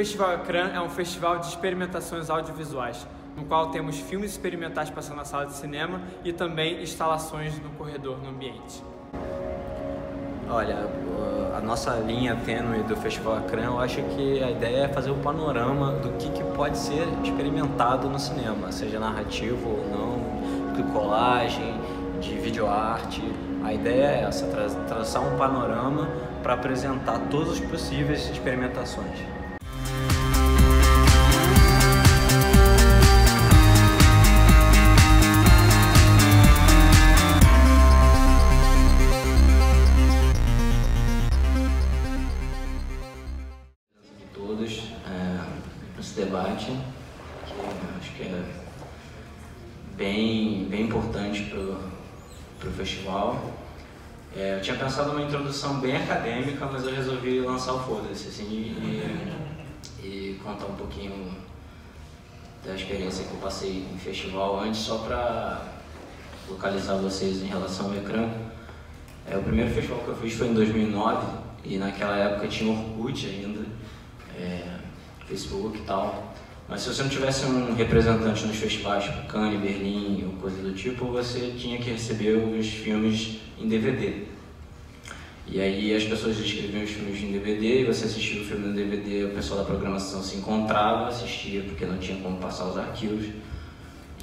Festival Ecrã é um festival de experimentações audiovisuais, no qual temos filmes experimentais passando na sala de cinema e também instalações no corredor, no ambiente. Olha, a nossa linha tênue do Festival Ecrã, eu acho que a ideia é fazer um panorama do que pode ser experimentado no cinema, seja narrativo ou não, de colagem, de videoarte. A ideia é essa, traçar um panorama para apresentar todas as possíveis experimentações. Todos nesse debate, que eu acho que é bem importante para o festival. Eu tinha pensado numa introdução bem acadêmica, mas eu resolvi lançar o foda-se assim, e contar um pouquinho da experiência que eu passei em festival antes, só para localizar vocês em relação ao Ecrã. O primeiro festival que eu fiz foi em 2009 e naquela época tinha Orkut ainda, Facebook e tal. Mas se você não tivesse um representante nos festivais, tipo Cannes, Berlim ou coisa do tipo, você tinha que receber os filmes em DVD. E aí as pessoas escreviam os filmes em DVD e você assistia o filme no DVD, o pessoal da programação se encontrava, assistia porque não tinha como passar os arquivos.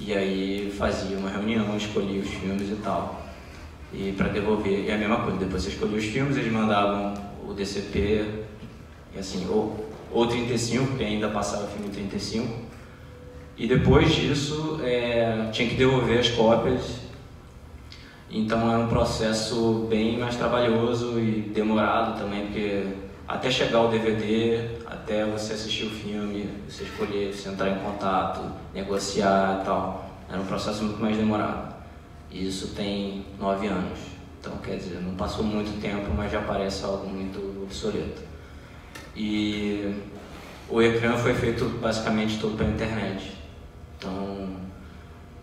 E aí fazia uma reunião, escolhia os filmes e tal. E para devolver, e a mesma coisa, depois você escolhia os filmes, eles mandavam o DCP, e assim, ou 35, porque ainda passava filme 35. E depois disso, tinha que devolver as cópias. Então era um processo bem mais trabalhoso e demorado também, porque até chegar o DVD, até você assistir o filme, você escolher, você entrar em contato, negociar e tal, era um processo muito mais demorado. E isso tem 9 anos. Então, quer dizer, não passou muito tempo, mas já parece algo muito obsoleto. E o Ecrã foi feito basicamente todo pela internet. Então,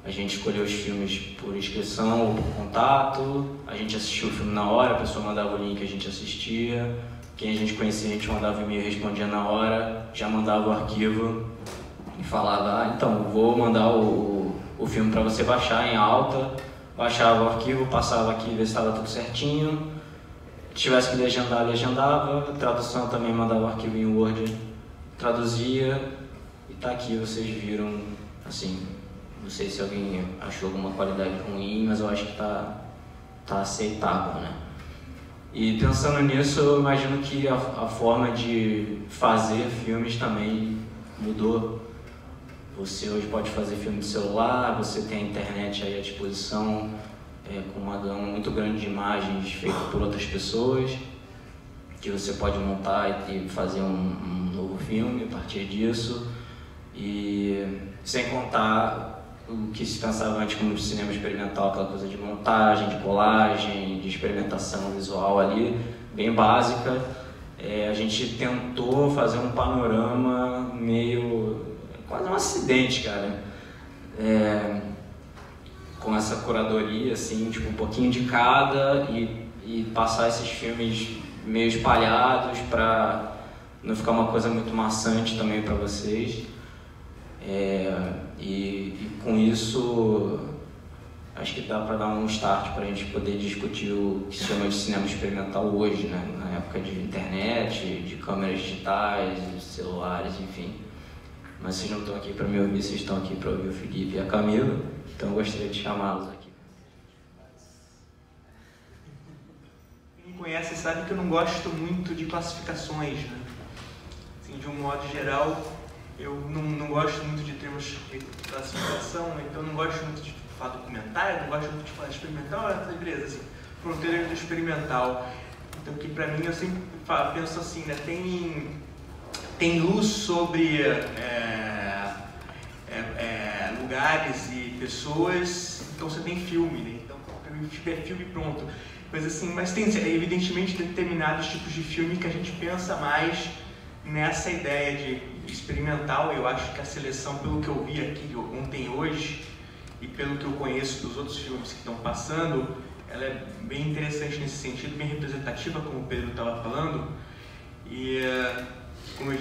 a gente escolheu os filmes por inscrição ou por contato, a gente assistiu o filme na hora, a pessoa mandava o link, a gente assistia. Quem a gente conhecia, a gente mandava e-mail e respondia na hora, já mandava o arquivo e falava, então, vou mandar o filme para você baixar em alta. Baixava o arquivo, passava aqui, ver se estava tudo certinho. Se tivesse que legendar, legendava. Tradução também, mandava o arquivo em Word, traduzia. E tá aqui, vocês viram, assim, não sei se alguém achou alguma qualidade ruim, mas eu acho que tá aceitável, né? E pensando nisso, eu imagino que a forma de fazer filmes também mudou. Você hoje pode fazer filme de celular, você tem a internet aí à disposição, com uma gama muito grande de imagens feitas por outras pessoas, que você pode montar e fazer um novo filme a partir disso. E sem contar o que se pensava antes como cinema experimental, aquela coisa de montagem, de colagem, de experimentação visual ali, bem básica. A gente tentou fazer um panorama meio... quase um acidente, cara, com essa curadoria, assim, tipo, um pouquinho de cada e passar esses filmes meio espalhados para não ficar uma coisa muito maçante também para vocês. E com isso, acho que dá para dar um start para a gente poder discutir o que se chama de cinema experimental hoje, né? Na época de internet, de câmeras digitais, de celulares, enfim. Mas vocês não estão aqui para me ouvir, vocês estão aqui para ouvir o Felipe e a Camila, então eu gostaria de chamá-los aqui. Quem me conhece sabe que eu não gosto muito de classificações, né? Assim, de um modo geral, eu não gosto muito de termos de classificação, então eu não gosto muito de falar documentário, não gosto muito de falar experimental, beleza, assim, fronteira do experimental. Então, que para mim, eu sempre penso assim, né, tem luz sobre lugares e pessoas, então você tem filme, né? Então, para mim, é filme pronto. Mas assim, mas tem evidentemente determinados tipos de filme que a gente pensa mais nessa ideia de experimental. Eu acho que a seleção, pelo que eu vi aqui ontem e hoje, e pelo que eu conheço dos outros filmes que estão passando, ela é bem interessante nesse sentido, bem representativa, como o Pedro estava falando. E como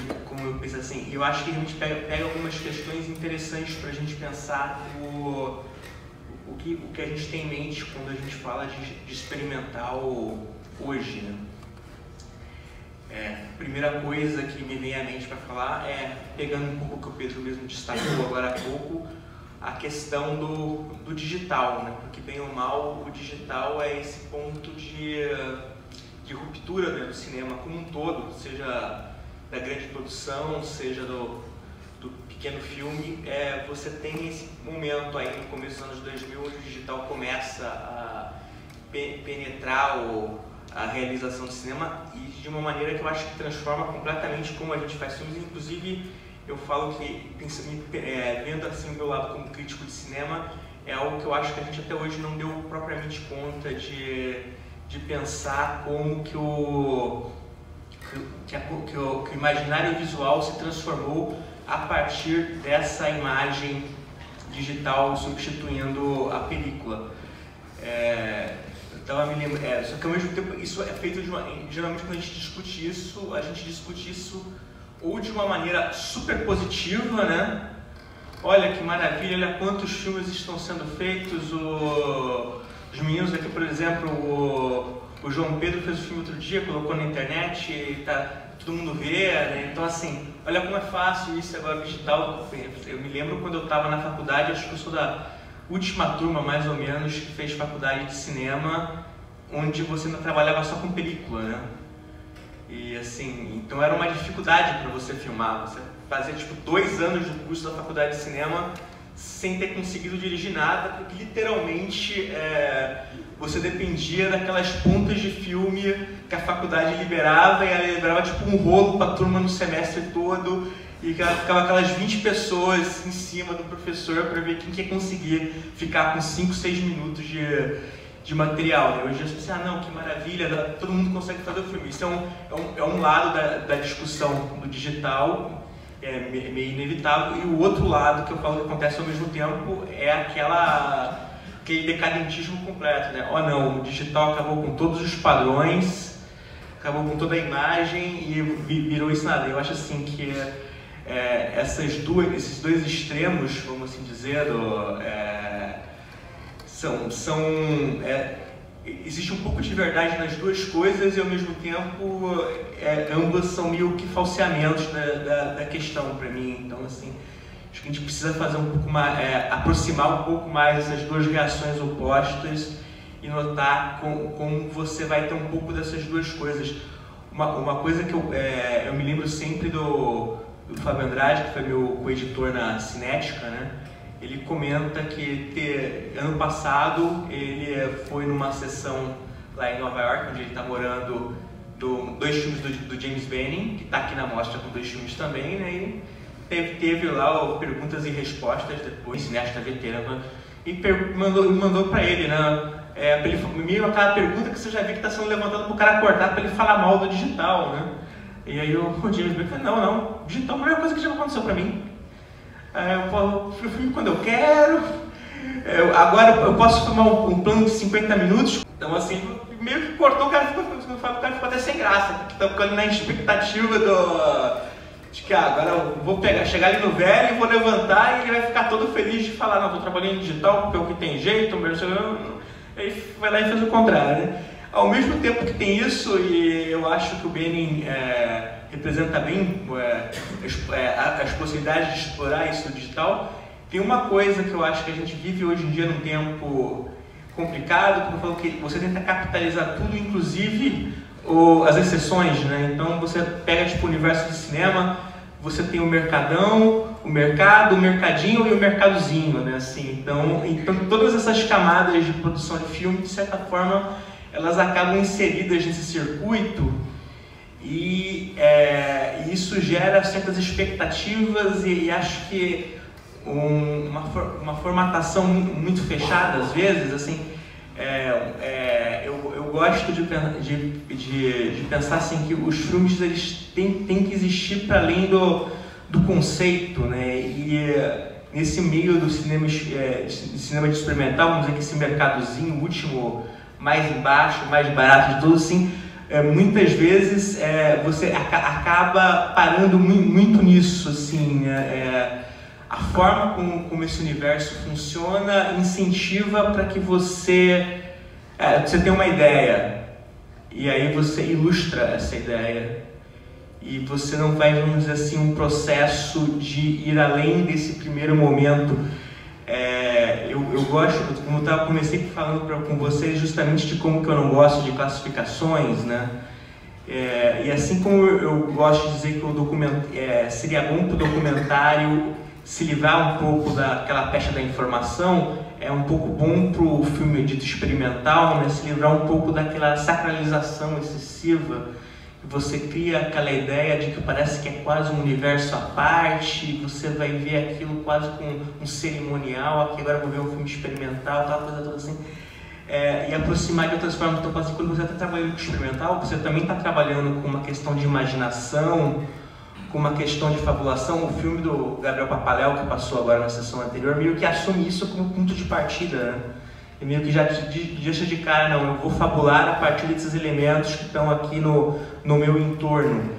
eu pensei assim, assim, eu acho que a gente pega algumas questões interessantes para a gente pensar o que a gente tem em mente quando a gente fala de experimental hoje, né? Primeira coisa que me vem à mente para falar é, pegando um pouco o que o Pedro mesmo destacou agora há pouco, a questão do digital, né? Porque bem ou mal o digital é esse ponto de ruptura, né, do cinema como um todo, seja da grande produção, seja do pequeno filme. Você tem esse momento aí no começo dos anos 2000 onde o digital começa a penetrar a realização do cinema e de uma maneira que eu acho que transforma completamente como a gente faz filmes. Inclusive, eu falo que, vendo assim o meu lado como crítico de cinema, é algo que eu acho que a gente até hoje não deu propriamente conta de pensar como que o imaginário visual se transformou a partir dessa imagem digital substituindo a película. Então, eu me lembro, só que ao mesmo tempo isso é feito geralmente quando a gente discute isso ou de uma maneira super positiva, né? Olha que maravilha, olha quantos filmes estão sendo feitos, os meninos aqui, por exemplo, o João Pedro fez o filme outro dia, colocou na internet e todo mundo vê, né? Então assim, olha como é fácil isso agora digital. Eu me lembro quando eu estava na faculdade, acho que eu sou da última turma mais ou menos que fez faculdade de cinema, onde você não trabalhava só com película, né? E assim, então era uma dificuldade para você filmar, você fazia tipo 2 anos do curso da faculdade de cinema sem ter conseguido dirigir nada, porque literalmente você dependia daquelas pontas de filme que a faculdade liberava, e ela liberava tipo um rolo para a turma no semestre todo, e ficava aquelas 20 pessoas em cima do professor para ver quem que ia conseguir ficar com 5, 6 minutos de material, né? Hoje eu pensei, não, que maravilha, todo mundo consegue fazer o filme. Isso é um lado da discussão do digital, meio inevitável, e o outro lado que eu falo que acontece ao mesmo tempo é aquele decadentismo completo, né? Não, o digital acabou com todos os padrões, acabou com toda a imagem e virou isso nada. Eu acho assim que esses dois extremos, vamos assim dizer, existe um pouco de verdade nas duas coisas e ao mesmo tempo ambas são meio que falseamentos da questão para mim. Então assim, acho que a gente precisa fazer um pouco mais, aproximar um pouco mais essas duas reações opostas e notar como você vai ter um pouco dessas duas coisas. Uma coisa que eu me lembro sempre do Fábio Andrade, que foi meu co-editor na Cinética, né? Ele comenta que ano passado ele foi numa sessão lá em Nova York, onde ele está morando, 2 filmes do James Benning, que está aqui na mostra com 2 filmes também, né? E teve lá perguntas e respostas depois, cineasta veterano, e mandou para ele, né? Meio aquela pergunta que você já viu que está sendo levantada para o cara acordar para ele falar mal do digital, né? E aí o James Benning falou, não, digital é a melhor coisa que já aconteceu para mim. Eu filmo quando eu quero, agora eu posso filmar um plano de 50 minutos. Então assim, meio que cortou, o cara ficou até sem graça, porque tá ficando na expectativa de que agora eu vou chegar ali no velho e vou levantar e ele vai ficar todo feliz de falar, não, estou trabalhando em digital porque é o que tem jeito, aí vai lá e faz o contrário, né? Ao mesmo tempo que tem isso, e eu acho que o Benning representa bem as possibilidades de explorar isso no digital, tem uma coisa que eu acho que a gente vive hoje em dia num tempo complicado, como eu falo, que você tenta capitalizar tudo, inclusive as exceções, né? Então você pega tipo o universo do cinema, você tem o mercadão, o mercado, o mercadinho e o mercadozinho, né? Assim, então todas essas camadas de produção de filme, de certa forma, elas acabam inseridas nesse circuito e isso gera certas expectativas e acho que uma formatação muito fechada às vezes, assim, eu gosto de pensar assim que os filmes eles têm que existir para além do conceito, né? E nesse meio do cinema de experimental, vamos dizer que esse mercadozinho último mais embaixo, mais barato de tudo, assim, muitas vezes você acaba parando muito nisso, assim, a forma como esse universo funciona incentiva para que você tenha uma ideia, e aí você ilustra essa ideia, e você não vai, vamos dizer assim, um processo de ir além desse primeiro momento. Eu gosto, como eu comecei falando com vocês justamente de como que eu não gosto de classificações, né? E assim como eu gosto de dizer que seria bom para o documentário se livrar um pouco daquela pecha da informação, é um pouco bom para o filme dito experimental, né? Se livrar um pouco daquela sacralização excessiva. Você cria aquela ideia de que parece que é quase um universo à parte, você vai ver aquilo quase com um cerimonial, aqui agora eu vou ver um filme experimental, aquela coisa toda assim. E aproximar de outras formas. Então, assim, quando você está trabalhando com experimental, você também está trabalhando com uma questão de imaginação, com uma questão de fabulação. O filme do Gabriel Papaléu, que passou agora na sessão anterior, meio que assume isso como ponto de partida, né? E meio que já deixa de cara, não, eu vou fabular a partir desses elementos que estão aqui no meu entorno.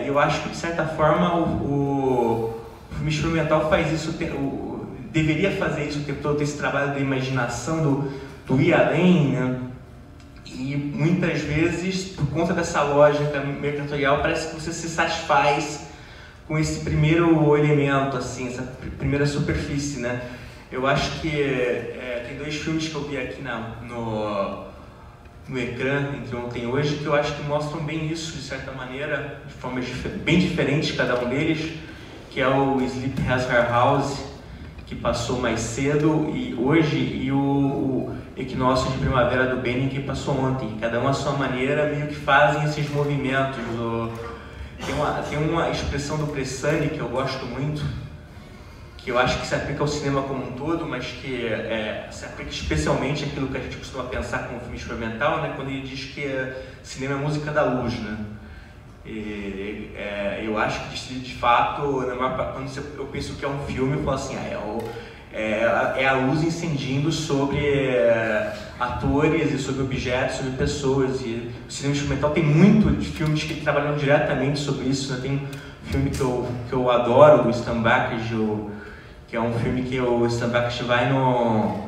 Eu acho que, de certa forma, o filme experimental faz isso, deveria fazer isso o tempo todo, esse trabalho da imaginação, do ir além, né? E muitas vezes, por conta dessa lógica mercatorial, parece que você se satisfaz com esse primeiro elemento, assim, essa primeira superfície, né? Eu acho que tem dois filmes que eu vi aqui no ecrã, entre ontem e hoje, que eu acho que mostram bem isso, de certa maneira, de formas bem diferentes cada um deles, que é o Sleep Has Her House, que passou mais cedo e hoje, e o Equinócio de Primavera do Benin, que passou ontem. Cada um à sua maneira meio que fazem esses movimentos. Tem uma expressão do Bressani que eu gosto muito, que eu acho que se aplica ao cinema como um todo, mas que se aplica especialmente àquilo que a gente costuma pensar como filme experimental, né? Quando ele diz que cinema é música da luz, né? Eu acho que de fato, quando eu penso que é um filme, eu falo assim, é a luz incendindo sobre atores e sobre objetos, sobre pessoas. E o cinema experimental tem muitos filmes que trabalham diretamente sobre isso, né? Tem um filme que eu adoro, do Stan Bakers, que é um filme que o Stan Bakers vai no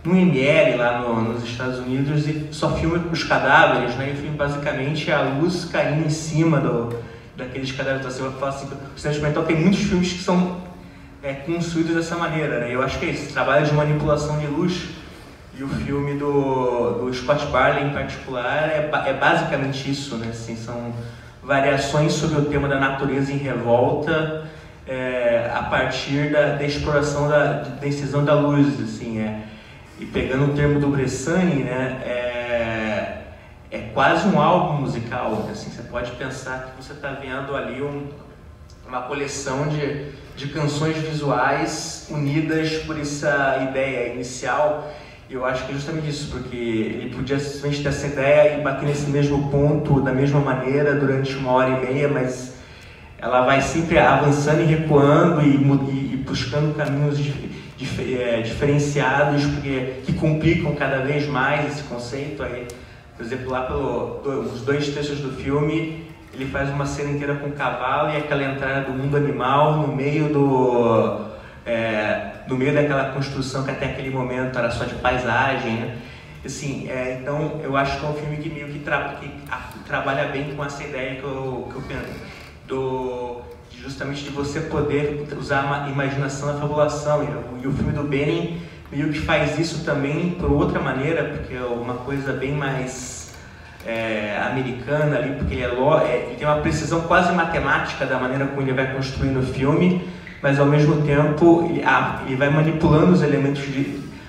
ML lá nos Estados Unidos e só filma os cadáveres, né? E o filme basicamente é a luz caindo em cima daqueles cadáveres. Então, você vai falar assim, o cinema experimental tem muitos filmes que são construídos dessa maneira, né? Eu acho que é isso, trabalho de manipulação de luz, e o filme do Scott Barley em particular é basicamente isso, né? Assim, são variações sobre o tema da natureza em revolta, a partir da exploração da incisão da luz, assim, e pegando o termo do Bressani, né, é quase um álbum musical, assim, você pode pensar que você está vendo ali uma coleção de canções visuais unidas por essa ideia inicial. Eu acho que é justamente isso, porque ele podia simplesmente ter essa ideia e bater nesse mesmo ponto da mesma maneira durante 1h30, mas ela vai sempre avançando e recuando e buscando caminhos diferenciados, que complicam cada vez mais esse conceito. Aí, por exemplo, lá pelos 2 terços do filme, ele faz uma cena inteira com o cavalo e aquela entrada do mundo animal no meio daquela construção que até aquele momento era só de paisagem, né? Assim, então eu acho que é um filme que meio que trabalha bem com essa ideia que eu penso, justamente de você poder usar a imaginação na fabulação, e o filme do Benin meio que faz isso também por outra maneira, porque é uma coisa bem mais americana ali, porque ele tem uma precisão quase matemática da maneira como ele vai construindo o filme, mas ao mesmo tempo ele vai manipulando os elementos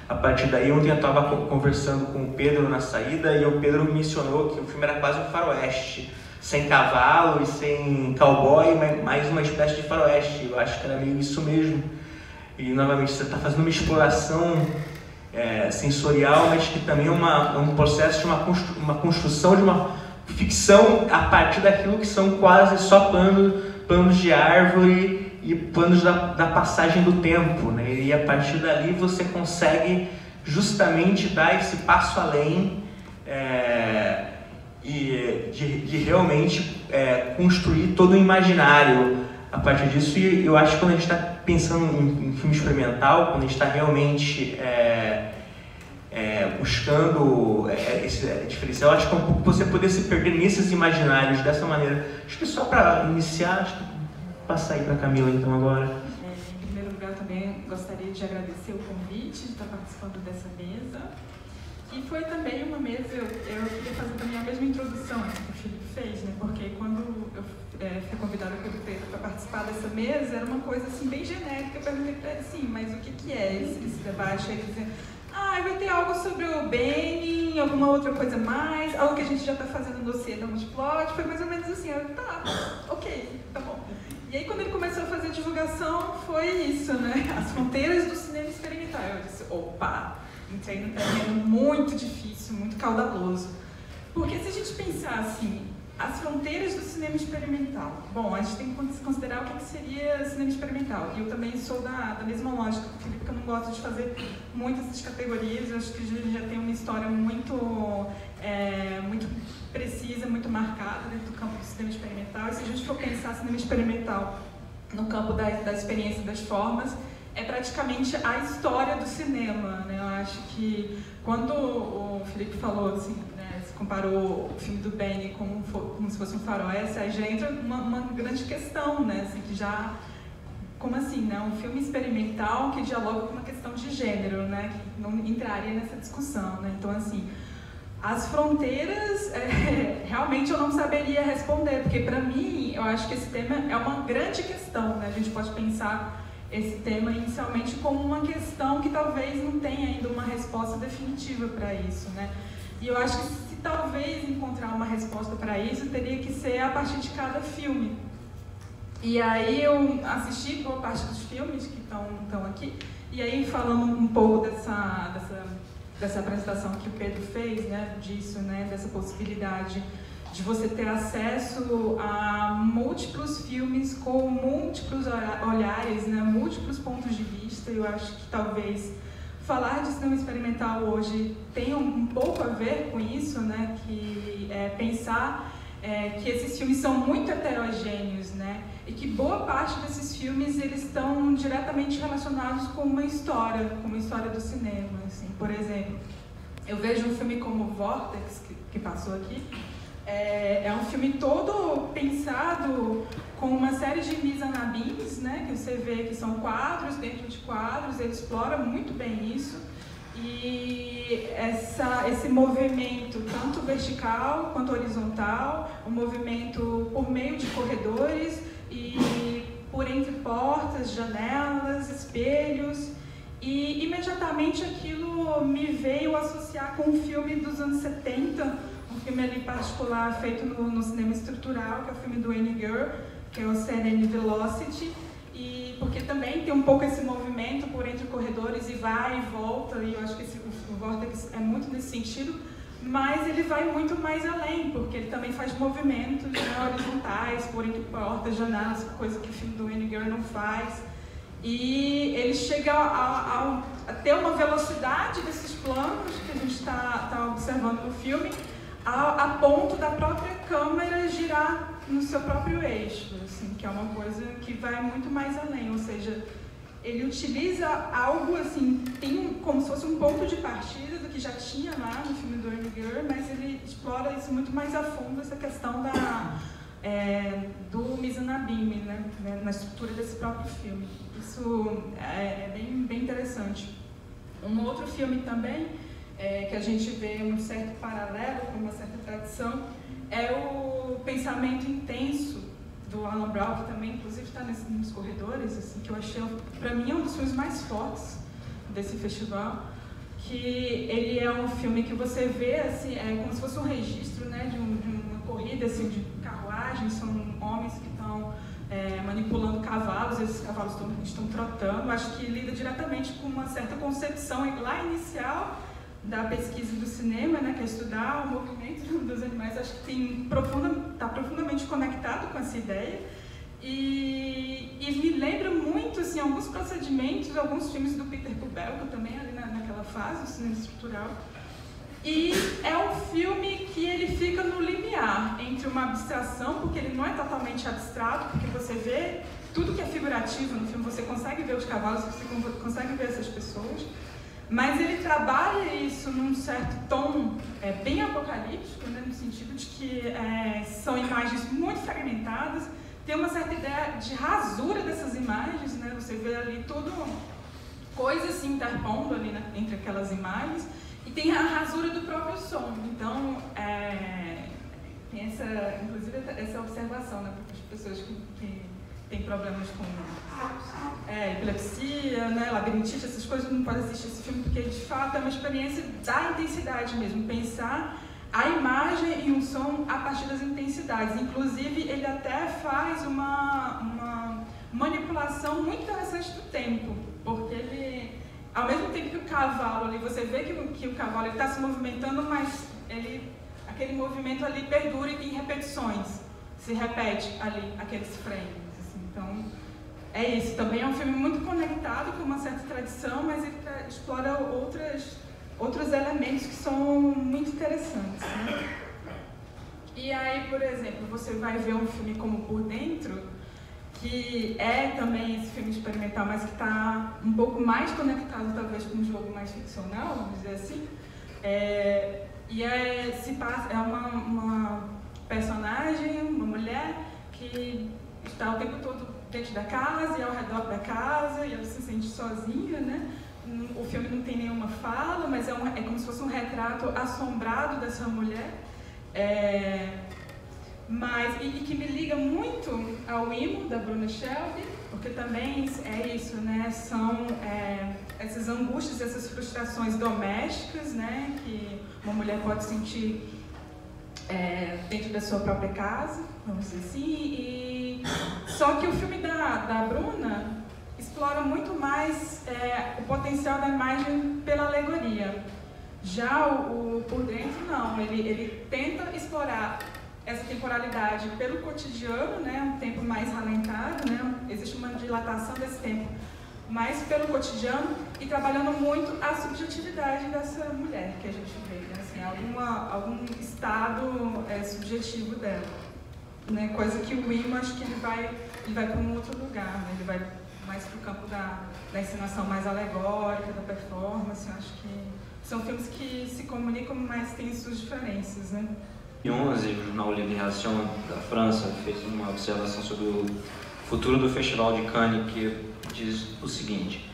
a partir daí. Ontem eu estava conversando com o Pedro na saída e o Pedro mencionou que o filme era quase um faroeste, sem cavalo e sem cowboy, mas mais uma espécie de faroeste. Eu acho que era meio isso mesmo. E novamente você está fazendo uma exploração sensorial, mas que também é um processo de uma construção de uma ficção a partir daquilo que são quase só planos de árvore e planos da passagem do tempo, né? E a partir dali você consegue justamente dar esse passo além, e de realmente construir todo o imaginário a partir disso. E eu acho que quando a gente está pensando em filme experimental, quando a gente está realmente buscando esse diferencial, acho que é um pouco você poder se perder nesses imaginários dessa maneira. Acho que só para iniciar, acho que passar aí para a Camila então agora. Em primeiro lugar, também gostaria de agradecer o convite de estar participando dessa mesa. E foi também uma mesa, eu queria fazer também a mesma introdução que o Felipe fez, né? Porque quando eu fui convidada pelo Pedro para participar dessa mesa, era uma coisa assim bem genérica. Eu perguntei para ele assim, mas o que é esse debate? Aí ele dizia, vai ter algo sobre o Benny, alguma outra coisa mais, algo que a gente já está fazendo no dossiê da Multiplot. Foi mais ou menos assim, tá, ok, tá bom. E aí quando ele começou a fazer a divulgação, foi isso, né? As fronteiras do cinema experimental. Eu disse, opa, entrei num terreno muito difícil, muito caudaloso. Porque se a gente pensar assim, as fronteiras do cinema experimental, bom, a gente tem que considerar o que seria cinema experimental. E eu também sou da mesma lógica do Felipe, que eu não gosto de fazer muitas essas categorias. Eu acho que a gente já tem uma história muito precisa, muito marcada dentro do campo do cinema experimental. E se a gente for pensar cinema experimental no campo da experiência das formas, é praticamente a história do cinema, né? Eu acho que quando o Felipe falou assim, né, se comparou o filme do Benny como se fosse um faroeste, aí já entra uma grande questão, né? Assim, que já, como assim, né? Um filme experimental que dialoga com uma questão de gênero, né? Que não entraria nessa discussão, né? Então, assim, as fronteiras, realmente eu não saberia responder, porque para mim, eu acho que esse tema é uma grande questão, né? A gente pode pensar esse tema inicialmente como uma questão que talvez não tenha ainda uma resposta definitiva para isso, né? E eu acho que se talvez encontrar uma resposta para isso, teria que ser a partir de cada filme. E aí eu assisti boa parte dos filmes que estão aqui, e aí falando um pouco dessa apresentação que o Pedro fez, né, disso, né, dessa possibilidade de você ter acesso a múltiplos filmes com múltiplos olhares, né, múltiplos pontos de vista. Eu acho que talvez falar de cinema experimental hoje tem um pouco a ver com isso, né, que pensar que esses filmes são muito heterogêneos, né, e que boa parte desses filmes eles estão diretamente relacionados com uma história do cinema. Assim, por exemplo, eu vejo um filme como Vortex, que passou aqui. É um filme todo pensado com uma série de mise-en-abîmes, né, que você vê que são quadros dentro de quadros, ele explora muito bem isso. E esse movimento, tanto vertical quanto horizontal, o movimento por meio de corredores e por entre portas, janelas, espelhos. E imediatamente aquilo me veio associar com um filme dos anos 70, um filme ali particular feito no cinema estrutural, que é o filme do Annie Girl, que é o CNN Velocity, e porque também tem um pouco esse movimento por entre corredores e vai e volta, e eu acho que o Vortex é muito nesse sentido, mas ele vai muito mais além, porque ele também faz movimentos, né, horizontais, por entre portas, janelas, coisa que o filme do Annie Girl não faz. E ele chega a ter uma velocidade desses planos que a gente está observando no filme, a ponto da própria câmera girar no seu próprio eixo, assim, que é uma coisa que vai muito mais além, ou seja, ele utiliza algo assim, tem como se fosse um ponto de partida do que já tinha lá no filme do Annie Girl, mas ele explora isso muito mais a fundo, essa questão do mise-en-abîme, né, na estrutura desse próprio filme. Isso é bem interessante. Um outro filme também, que a gente vê um certo paralelo com uma certa tradição, é o Pensamento Intenso, do Alan Brown, que também, inclusive, está nos corredores, assim, que eu achei, para mim, é um dos filmes mais fortes desse festival, que ele é um filme que você vê, assim, como se fosse um registro, né, de uma corrida, assim, de carruagem, são homens que estão manipulando cavalos, esses cavalos estão trotando. Acho que lida diretamente com uma certa concepção lá inicial da pesquisa do cinema, né, que é estudar o movimento dos animais. Acho que está profundamente conectado com essa ideia e me lembra muito assim, alguns procedimentos, alguns filmes do Peter Kubelka também ali naquela fase, o cinema estrutural. E é um filme que ele fica no limiar entre uma abstração, porque ele não é totalmente abstrato, porque você vê tudo que é figurativo no filme, você consegue ver os cavalos, você consegue ver essas pessoas, mas ele trabalha isso num certo tom bem apocalíptico, né, no sentido de que são imagens muito fragmentadas, tem uma certa ideia de rasura dessas imagens, né, você vê ali tudo, coisas se interpondo ali, né, entre aquelas imagens, e tem a rasura do próprio som. Então, tem inclusive essa observação, né, para as pessoas que têm problemas com epilepsia, né, labirintite, essas coisas, não podem assistir esse filme, porque de fato é uma experiência da intensidade mesmo, pensar a imagem e o som a partir das intensidades. Inclusive, ele até faz uma manipulação muito interessante do tempo, porque ele, ao mesmo tempo que o cavalo ali, você vê que o cavalo está se movimentando, mas aquele movimento ali perdura e tem repetições, se repete ali aqueles frames. Assim. Então, é isso. Também é um filme muito conectado com uma certa tradição, mas ele explora outros elementos que são muito interessantes. Né? E aí, por exemplo, você vai ver um filme como Por Dentro, que é também esse filme experimental, mas que está um pouco mais conectado, talvez, com um jogo mais ficcional, vamos dizer assim. Se passa, uma personagem, uma mulher, que está o tempo todo dentro da casa e ao redor da casa, e ela se sente sozinha, né? O filme não tem nenhuma fala, mas é como se fosse um retrato assombrado dessa mulher. E que me liga muito ao Imo, da Bruna Shelby, porque também é isso, né? São essas angústias, essas frustrações domésticas, né? Que uma mulher pode sentir dentro da sua própria casa, vamos dizer assim. Só que o filme da Bruna explora muito mais o potencial da imagem pela alegoria. Já o Por Dentro, não. Ele tenta explorar essa temporalidade pelo cotidiano, né, um tempo mais ralentado, né, existe uma dilatação desse tempo, mas pelo cotidiano e trabalhando muito a subjetividade dessa mulher que a gente vê, né, assim, algum estado subjetivo dela, né, coisa que o Imo, acho que ele vai para um outro lugar, né, ele vai mais para o campo da encenação mais alegórica, da performance. Eu acho que são filmes que se comunicam, mas têm suas diferenças, né. Em 2011, o jornal Libération da França fez uma observação sobre o futuro do Festival de Cannes, que diz o seguinte: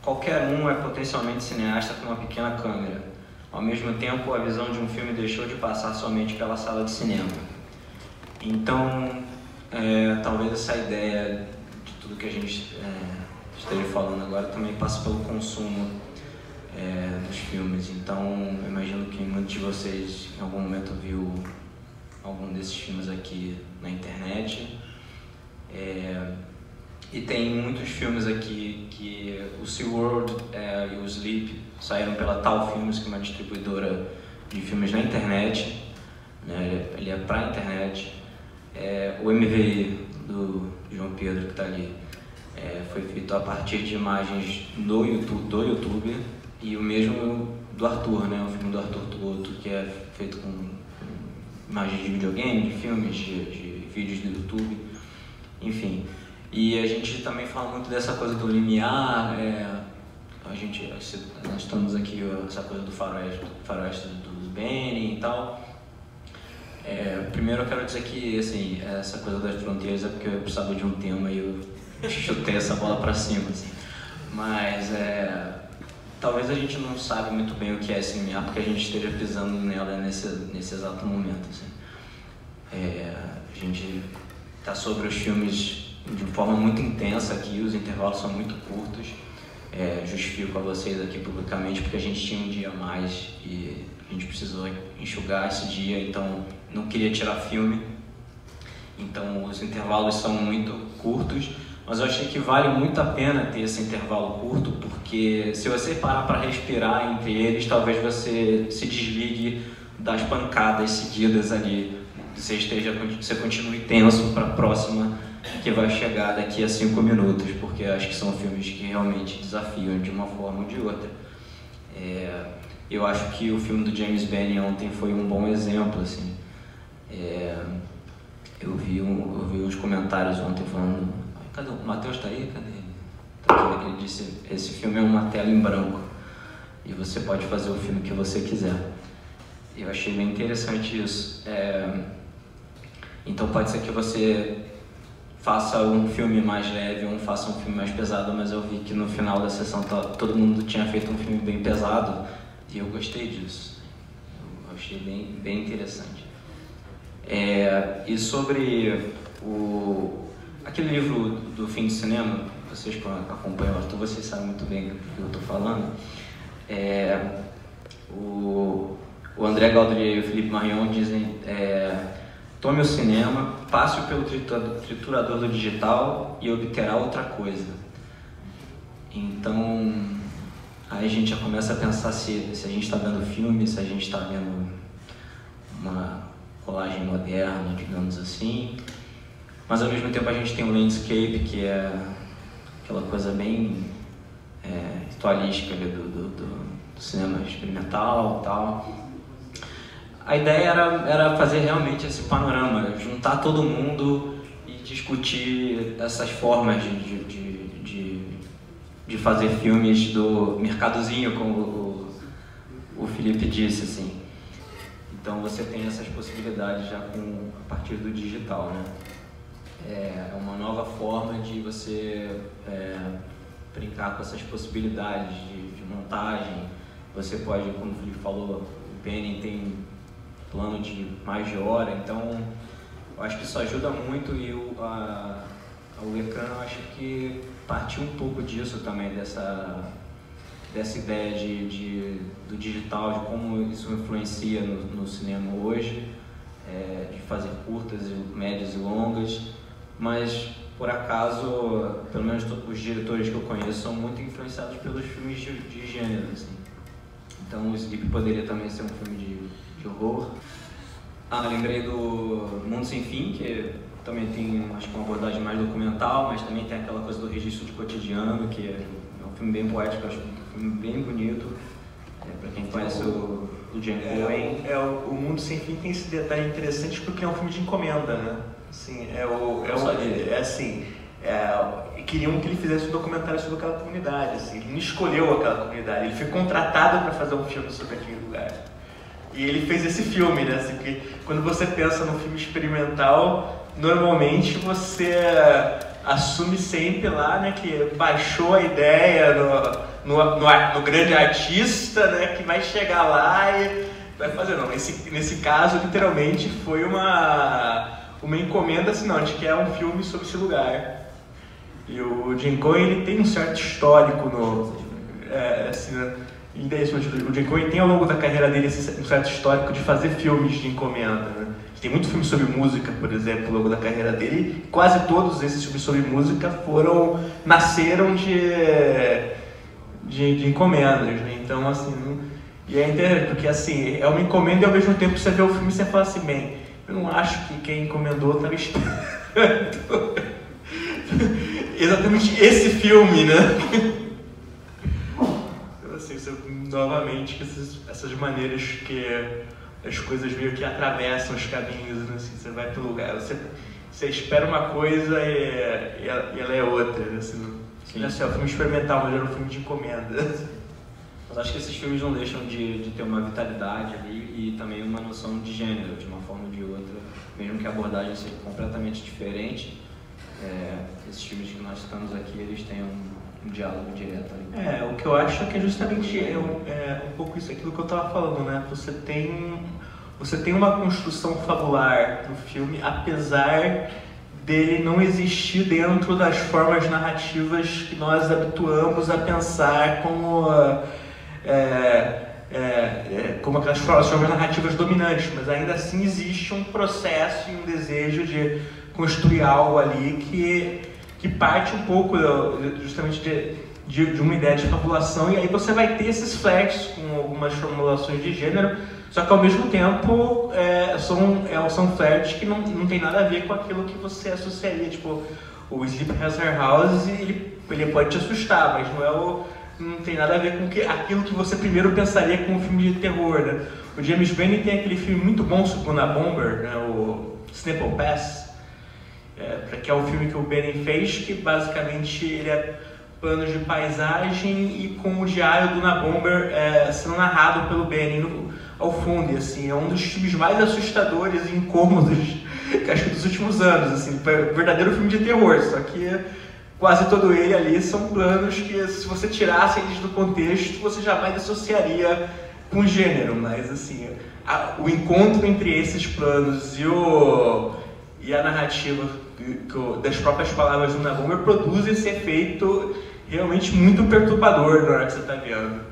qualquer um é potencialmente cineasta com uma pequena câmera. Ao mesmo tempo, a visão de um filme deixou de passar somente pela sala de cinema. Então, talvez essa ideia de tudo que a gente esteja falando agora também passa pelo consumo dos filmes. Então, eu imagino que muitos de vocês em algum momento viu algum desses filmes aqui na internet. E tem muitos filmes aqui que o SeaWorld e o Sleep saíram pela Tal Filmes, que é uma distribuidora de filmes na internet, né? Ele é para a internet. O MVI do João Pedro, que está ali, foi feito a partir de imagens do YouTube, e o mesmo do Arthur, né? O filme do Arthur Tuoto, que é feito com imagens de videogame, de filmes, de vídeos do YouTube, enfim. E a gente também fala muito dessa coisa do limiar, nós estamos aqui, essa coisa do faroeste do Benny e tal. Primeiro eu quero dizer que, assim, essa coisa das fronteiras é porque eu precisava de um tema e eu chutei essa bola para cima, assim. Mas talvez a gente não sabe muito bem o que é esse limiar, porque a gente esteja pisando nela nesse exato momento, assim. A gente está sobre os filmes de forma muito intensa aqui, os intervalos são muito curtos. Justifico a vocês aqui publicamente porque a gente tinha um dia a mais e a gente precisou enxugar esse dia, então não queria tirar filme. Então os intervalos são muito curtos, mas eu achei que vale muito a pena ter esse intervalo curto, porque se você parar para respirar entre eles, talvez você se desligue das pancadas seguidas ali, você continue tenso para a próxima, que vai chegar daqui a 5 minutos, porque acho que são filmes que realmente desafiam de uma forma ou de outra. Eu acho que o filme do James Benny ontem foi um bom exemplo, assim. Eu vi uns comentários ontem falando, cadê o Matheus, tá aí? Cadê ele? Tá aqui. Ele disse, esse filme é uma tela em branco e você pode fazer o filme que você quiser. Eu achei bem interessante isso. Então pode ser que você faça um filme mais leve ou faça um filme mais pesado, mas eu vi que no final da sessão todo mundo tinha feito um filme bem pesado e eu gostei disso. Eu achei bem interessante. E sobre aquele livro do Fim do Cinema, vocês que acompanham o Arthur, vocês sabem muito bem do que eu estou falando. O André Galdrier e o Philippe Marion dizem: tome o cinema, passe-o pelo triturador do digital e obterá outra coisa. Então, aí a gente já começa a pensar se a gente está vendo filme, se a gente está vendo uma colagem moderna, digamos assim. Mas ao mesmo tempo a gente tem o landscape, que é aquela coisa bem ritualística do cinema experimental e tal. A ideia era fazer realmente esse panorama, juntar todo mundo e discutir essas formas de fazer filmes do mercadozinho, como o Felipe disse, assim. Então você tem essas possibilidades já a partir do digital, né? É uma nova forma de você brincar com essas possibilidades de montagem. Você pode, como o Felipe falou, o Benny tem plano de mais de hora, então eu acho que isso ajuda muito e o Lecran, eu acho que partiu um pouco disso também, dessa ideia do digital, de como isso influencia no cinema hoje, de fazer curtas, médias e longas, mas por acaso, pelo menos os diretores que eu conheço são muito influenciados pelos filmes de gênero, assim. Então o Sleep poderia também ser um filme de horror. Lembrei do Mundo Sem Fim, que também tem, acho que uma abordagem mais documental, mas também tem aquela coisa do registro de cotidiano, que é um filme bem poético, acho um filme bem bonito. Para quem conhece o Django Cohen. O Mundo Sem Fim tem esse detalhe interessante porque é um filme de encomenda, né? Assim, queriam que ele fizesse um documentário sobre aquela comunidade, assim. Ele não escolheu aquela comunidade, ele foi contratado para fazer um filme sobre aquele lugar. E ele fez esse filme, né? Assim, porque quando você pensa num filme experimental, normalmente você assume sempre lá, né, que baixou a ideia no grande artista, né, que vai chegar lá e vai fazer. Não, nesse caso, literalmente, foi uma encomenda, assim, não, de que é um filme sobre esse lugar. E o Jim Cohen, ele tem um certo histórico o Jim Cohen tem ao longo da carreira dele um certo histórico de fazer filmes de encomenda, né? Tem muito filme sobre música, por exemplo, ao longo da carreira dele. Quase todos esses filmes sobre música nasceram de encomendas, né? Então, assim, e é interessante, porque assim, é uma encomenda e ao mesmo tempo você vê o filme e você fala assim, bem, eu não acho que quem encomendou estava esperando exatamente esse filme, né? Novamente, essas maneiras que as coisas meio que atravessam os caminhos, né? Assim, você vai para o lugar, você espera uma coisa e ela é outra, né? Assim, não é só um filme experimental, mas era um filme de encomenda. Mas acho que esses filmes não deixam de ter uma vitalidade ali e também uma noção de gênero, de uma forma ou de outra, mesmo que a abordagem seja completamente diferente. Esses filmes que nós estamos aqui, eles têm um diálogo direto ali. O que eu acho é que é justamente um pouco isso, aquilo que eu estava falando, né? Você tem uma construção fabular no filme, apesar dele não existir dentro das formas narrativas que nós habituamos a pensar como aquelas formas narrativas dominantes, mas ainda assim existe um processo e um desejo de construir algo ali que parte um pouco justamente de uma ideia de fabulação, e aí você vai ter esses flashes com algumas formulações de gênero, só que ao mesmo tempo são flashes que não tem nada a ver com aquilo que você associaria, tipo, o Sleep Has Her House, ele pode te assustar, mas não tem nada a ver com aquilo que você primeiro pensaria com um filme de terror, né? O James Benning tem aquele filme muito bom sobre o Unabomber, né? O Sniffle Pass, que é o filme que o Benning fez, que basicamente ele é planos de paisagem e com o diário do Unabomber sendo narrado pelo Benning ao fundo, e assim, é um dos filmes mais assustadores e incômodos que acho que dos últimos anos, assim, um verdadeiro filme de terror, só que quase todo ele ali são planos que, se você tirasse eles do contexto, você jamais associaria com gênero, mas assim, o encontro entre esses planos e a narrativa das próprias palavras do Unabomber produz esse efeito realmente muito perturbador na hora que você está vendo.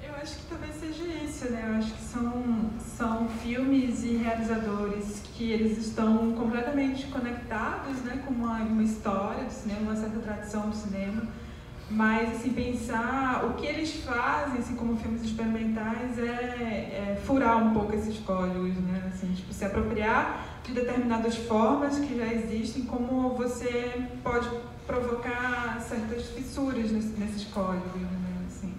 Eu acho que talvez seja isso, né? Eu acho que são filmes e realizadores que eles estão completamente conectados, né, com uma história do cinema, uma certa tradição do cinema, mas assim, pensar o que eles fazem assim, como filmes experimentais é furar um pouco esses códigos, né? Assim, tipo, se apropriar de determinadas formas que já existem, como você pode provocar certas fissuras nesses códigos, né? Assim,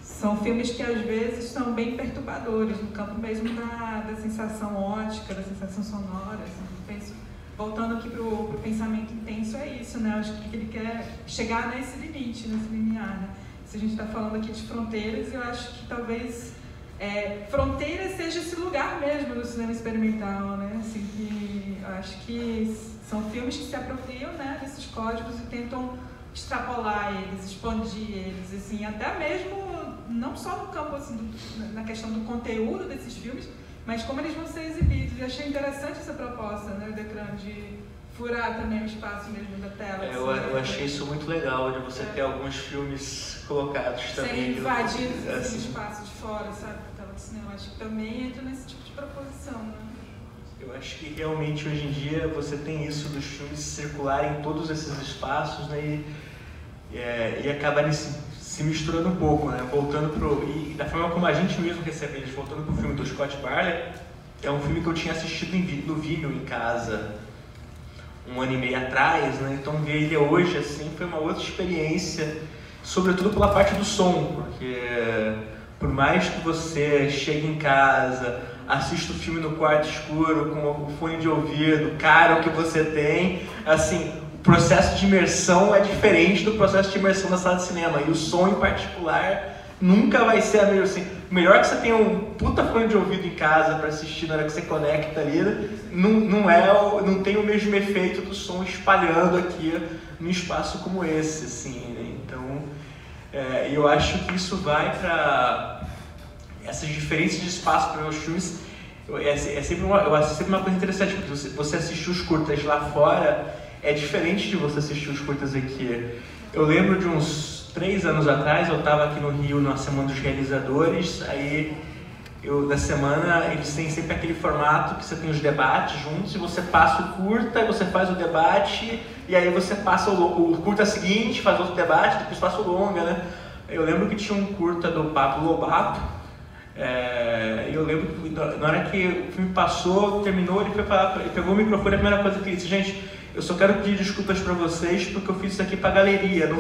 são filmes que às vezes são bem perturbadores, no campo mesmo da sensação ótica, da sensação sonora. Assim, voltando aqui para o pensamento intenso, é isso, né? Acho que ele quer chegar nesse limite, nesse limiar, né? Se a gente está falando aqui de fronteiras, eu acho que talvez fronteira seja esse lugar mesmo do cinema experimental, né? Assim, que eu acho que são filmes que se apropriam, né, desses códigos e tentam extrapolar eles, expandir eles, assim, até mesmo não só no campo, assim, na questão do conteúdo desses filmes, mas como eles vão ser exibidos. Eu achei interessante essa proposta, né, do ecrã, de furar também o espaço mesmo da tela. Eu achei isso muito legal, de você ter alguns filmes colocados também. Sem invadir esse espaço de fora, sabe, da tela de cinema. Acho que também entra nesse tipo de proposição, né? Eu acho que realmente hoje em dia você tem isso dos filmes circularem em todos esses espaços, né, e acabarem se misturando um pouco, né, e da forma como a gente mesmo recebe eles, voltando pro filme do Scott Barley, é um filme que eu tinha assistido no vídeo em casa 1 ano e meio atrás, né, então ver ele hoje assim foi uma outra experiência, sobretudo pela parte do som, porque por mais que você chegue em casa, assista o filme no quarto escuro, com o fone de ouvido caro que você tem, assim, o processo de imersão é diferente do processo de imersão da sala de cinema, e o som em particular nunca vai ser a mesma, assim, melhor que você tenha um puta fone de ouvido em casa para assistir na hora que você conecta ali, não tem o mesmo efeito do som espalhando aqui num espaço como esse, assim, né? Então, eu acho que isso vai para essas diferenças de espaço para os filmes. É sempre uma coisa interessante, porque você assistir os curtas lá fora é diferente de você assistir os curtas aqui. Eu lembro de uns 3 anos atrás, eu estava aqui no Rio na Semana dos Realizadores, aí na semana eles têm sempre aquele formato que você tem os debates juntos, e você passa o curta, você faz o debate, e aí você passa o curta seguinte, faz outro debate, depois passa o longa, né? Eu lembro que tinha um curta do Pablo Lobato, eu lembro que na hora que o filme passou, terminou, ele pegou o microfone, a primeira coisa que ele disse: gente, eu só quero pedir desculpas para vocês porque eu fiz isso aqui para a galeria.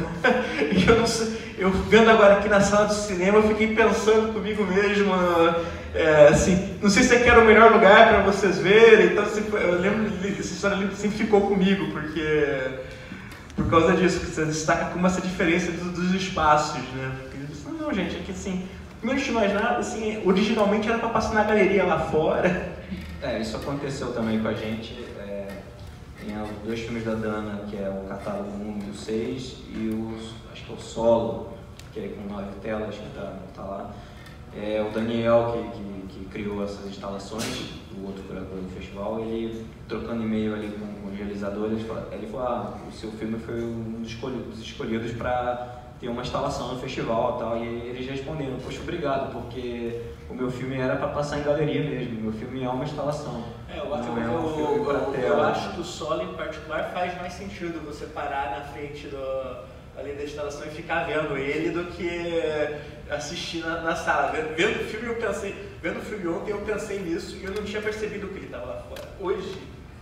E eu vendo agora aqui na sala de cinema, eu fiquei pensando comigo mesmo, assim, não sei se aqui era o melhor lugar para vocês verem. Então, assim, eu lembro, essa história sempre ficou comigo, porque por causa disso, que você destaca como essa diferença dos espaços, né? Porque, não, gente, aqui assim, primeiro de mais nada, assim, originalmente era para passar na galeria lá fora. Isso aconteceu também com a gente. Tem 2 filmes da Dana, que é o Catálogo 1 e o 6, e acho que é o Solo, que é com 9 telas, que tá lá. O Daniel, que criou essas instalações, o outro curador do festival, ele, trocando e-mail ali com os realizadores, ele falou: o seu filme foi um dos escolhidos para ter uma instalação no festival e tal, e eles responderam: poxa, obrigado, porque o meu filme era para passar em galeria mesmo, meu filme é uma instalação. Eu acho que o Solo em particular faz mais sentido você parar na frente ali da instalação e ficar vendo ele do que assistir na sala. Vendo o filme ontem eu pensei nisso e eu não tinha percebido que ele estava lá fora. Hoje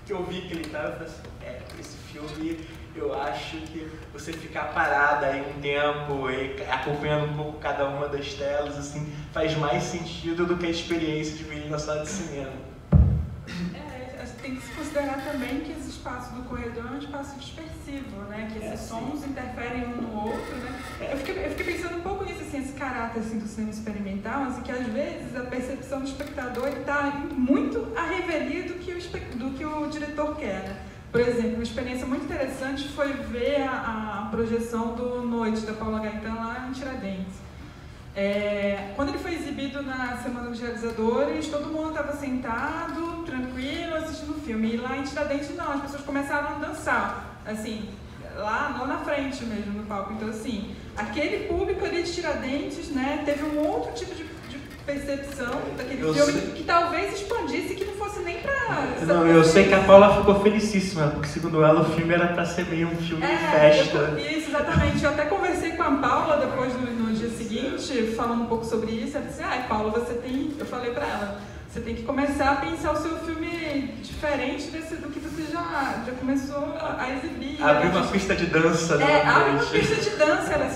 que eu vi que ele estava, eu falei assim, esse filme, eu acho que você ficar parada aí um tempo e acompanhando um pouco cada uma das telas, assim, faz mais sentido do que a experiência de ver ele na sala de cinema. Tem que se considerar também que esse espaço do corredor é um espaço dispersivo, né? Que esses sons interferem um no outro, né? Eu fiquei pensando um pouco nisso, assim, esse caráter assim, do cinema experimental, assim, que às vezes a percepção do espectador está muito à revelia do que o diretor quer, né? Por exemplo, uma experiência muito interessante foi ver a projeção do Noite, da Paula Gaetan, lá em Tiradentes. Quando ele foi exibido na Semana dos Realizadores, todo mundo estava sentado, tranquilo, assistindo o filme. E lá em Tiradentes, não, as pessoas começaram a dançar, assim, lá na frente mesmo, no palco. Então, assim, aquele público ali de Tiradentes, né, teve um outro tipo de percepção daquele filme que talvez expandisse, que não fosse nem pra... Não, eu sei que a Paula ficou felicíssima, porque segundo ela o filme era pra ser meio um filme de festa. Isso, exatamente. Eu até conversei com a Paula depois no dia seguinte, falando um pouco sobre isso. Ela disse, Paula, eu falei pra ela, você tem que começar a pensar o seu filme diferente do que você já começou a exibir. Abriu uma pista de dança. Abre uma pista de dança. Ela,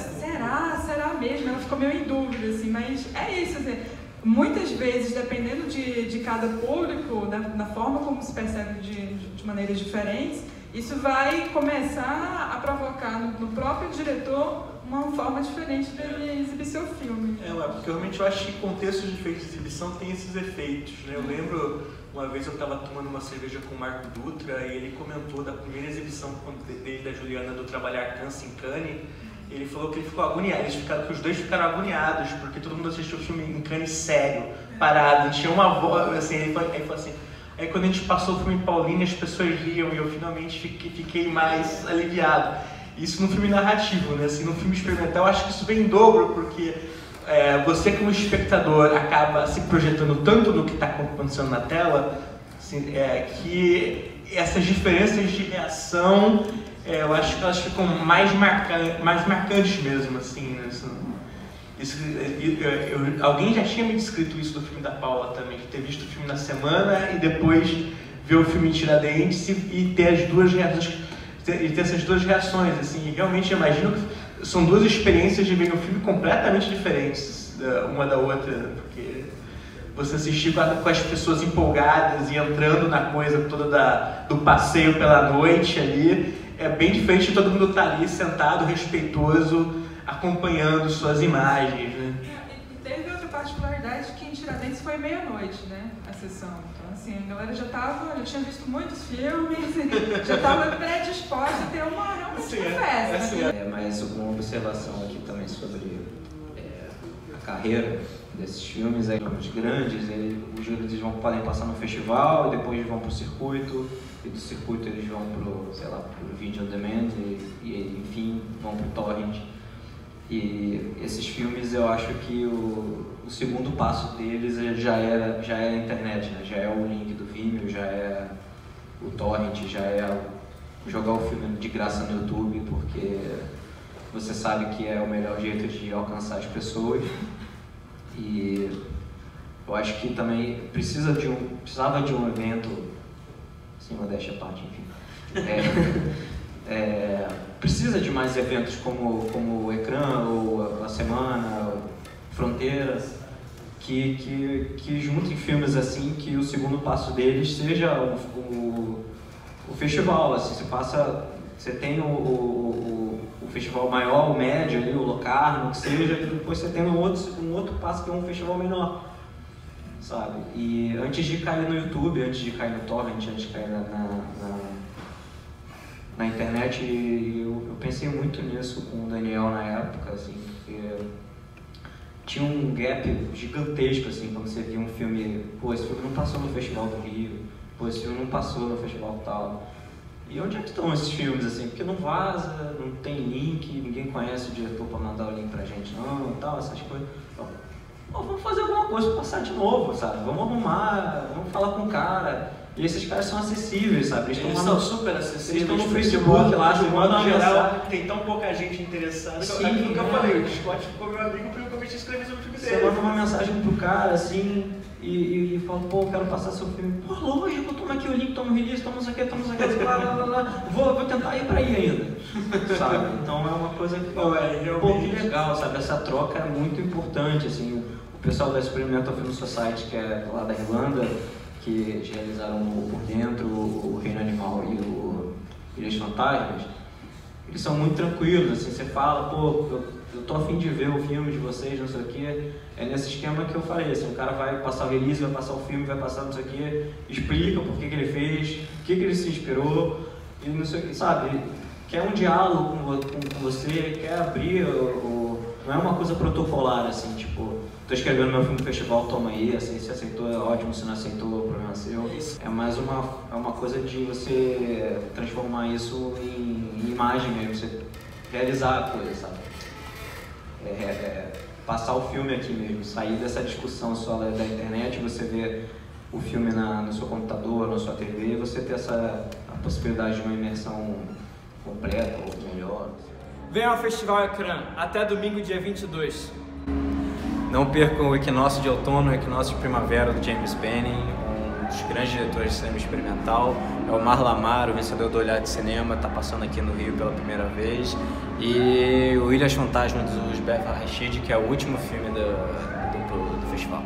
será mesmo? Ela ficou meio em dúvida, assim, mas é isso, assim, muitas vezes, dependendo de cada público, da forma como se percebe de maneiras diferentes, isso vai começar a provocar no próprio diretor uma forma diferente dele exibir seu filme. Porque realmente eu acho que contextos de efeitos de exibição tem esses efeitos, né? Eu lembro, uma vez eu estava tomando uma cerveja com o Marco Dutra e ele comentou da primeira exibição dele da Juliana do Trabalhar Cansa em Cannes. Ele falou que ele ficou agoniado, os dois ficaram agoniados, porque todo mundo assistiu o filme em Cannes sério, parado, e tinha uma voz, assim, ele falou assim, aí quando a gente passou o filme em Paulínia, as pessoas riam e eu finalmente fiquei mais aliviado. Isso no filme narrativo, né? Assim, no filme experimental, eu acho que isso vem em dobro, porque você como espectador acaba se projetando tanto no que está acontecendo na tela, assim, que essas diferenças de reação, eu acho que elas ficam mais marcantes mesmo, assim, né? Alguém já tinha me descrito isso do filme da Paula também, de ter visto o filme na semana e depois ver o filme em Tiradentes e ter as duas reações, e ter essas duas reações, assim, e realmente imagino que são duas experiências de ver um filme completamente diferentes uma da outra, porque você assistir com as pessoas empolgadas e entrando na coisa toda do passeio pela noite ali, é bem diferente de todo mundo estar ali sentado, respeitoso, acompanhando suas imagens, né? E teve outra particularidade que em Tiradentes foi meia-noite, né, a sessão. Então, assim, a galera já tinha visto muitos filmes, já estava predisposta a ter realmente uma festa. Mas uma observação aqui também sobre a carreira desses filmes, os grandes, eles podem passar no festival e depois vão para o circuito, e do circuito eles vão pro vídeo on demand e enfim, vão pro torrent. E esses filmes, eu acho que o segundo passo deles já é a internet, né? Já é o link do Vimeo, já é o torrent, já é jogar o filme de graça no YouTube, porque você sabe que é o melhor jeito de alcançar as pessoas. E eu acho que também precisava de um evento, sem modéstia à parte, enfim. Precisa de mais eventos como o Ecrã, ou a Semana, ou Fronteiras, que juntem filmes assim, que o segundo passo deles seja o festival. Assim, você tem o festival maior, o médio, ali, o Locarno, que seja, e depois você tem um outro passo que é um festival menor, sabe? E antes de cair no YouTube, antes de cair no torrent, antes de cair na internet, eu pensei muito nisso com o Daniel na época, assim, porque tinha um gap gigantesco, assim, quando você via um filme, esse filme não passou no Festival do Rio, esse filme não passou no festival tal. E onde é que estão esses filmes, assim? Porque não vaza, não tem link, ninguém conhece o diretor para mandar o link pra gente, não, tal, essas coisas. Então, vamos fazer alguma coisa para passar de novo, sabe? Vamos arrumar, vamos falar com o cara. E esses caras são acessíveis, sabe? Eles são super acessíveis. Eles estão no Facebook lá, de mandam uma mensagem. Tem tão pouca gente interessada. Sim, Aquilo que eu falei, o Scott ficou meu amigo porque eu comecei a escrever sobre o filme dele. Você manda uma mensagem pro cara, assim, e fala, pô, quero passar seu filme. Pô, lógico, toma aqui o link, toma o release, toma isso aqui, blá. Vou tentar ir pra aí ainda, sabe? Então é uma coisa que, pô, que legal, sabe? Essa troca é muito importante, assim. O pessoal da Experimental Film Society, que é lá da Irlanda, que realizaram o Por Dentro, o Reino Animal e o Ilhas Fantasmas, eles são muito tranquilos, assim, você fala, pô, eu tô a fim de ver o filme de vocês, não sei o quê. É nesse esquema que eu falei, assim, o cara vai passar o release, vai passar o filme, vai passar não sei o quê, explica por que ele fez, o que ele se inspirou, e não sei o quê, sabe? Quer um diálogo com você, quer abrir, não é uma coisa protocolar, assim, tipo, tô escrevendo meu filme no festival, toma aí, assim, se aceitou é ótimo, se não aceitou, o problema é seu. É mais uma coisa de você transformar isso em imagem mesmo, você realizar a coisa, sabe? Passar o filme aqui mesmo, sair dessa discussão só da internet, você ver o filme no seu computador, na sua TV, você ter a possibilidade de uma imersão completa ou melhor. Venha ao Festival Ecrã, até domingo, dia 22. Não percam o Equinócio de Outono e o Equinócio de Primavera do James Benning, um dos grandes diretores de cinema experimental. É o Mar Lamar, o vencedor do Olhar de Cinema, está passando aqui no Rio pela primeira vez. E o Ilhas Fantasmas do Uzbek Rashid, que é o último filme do festival.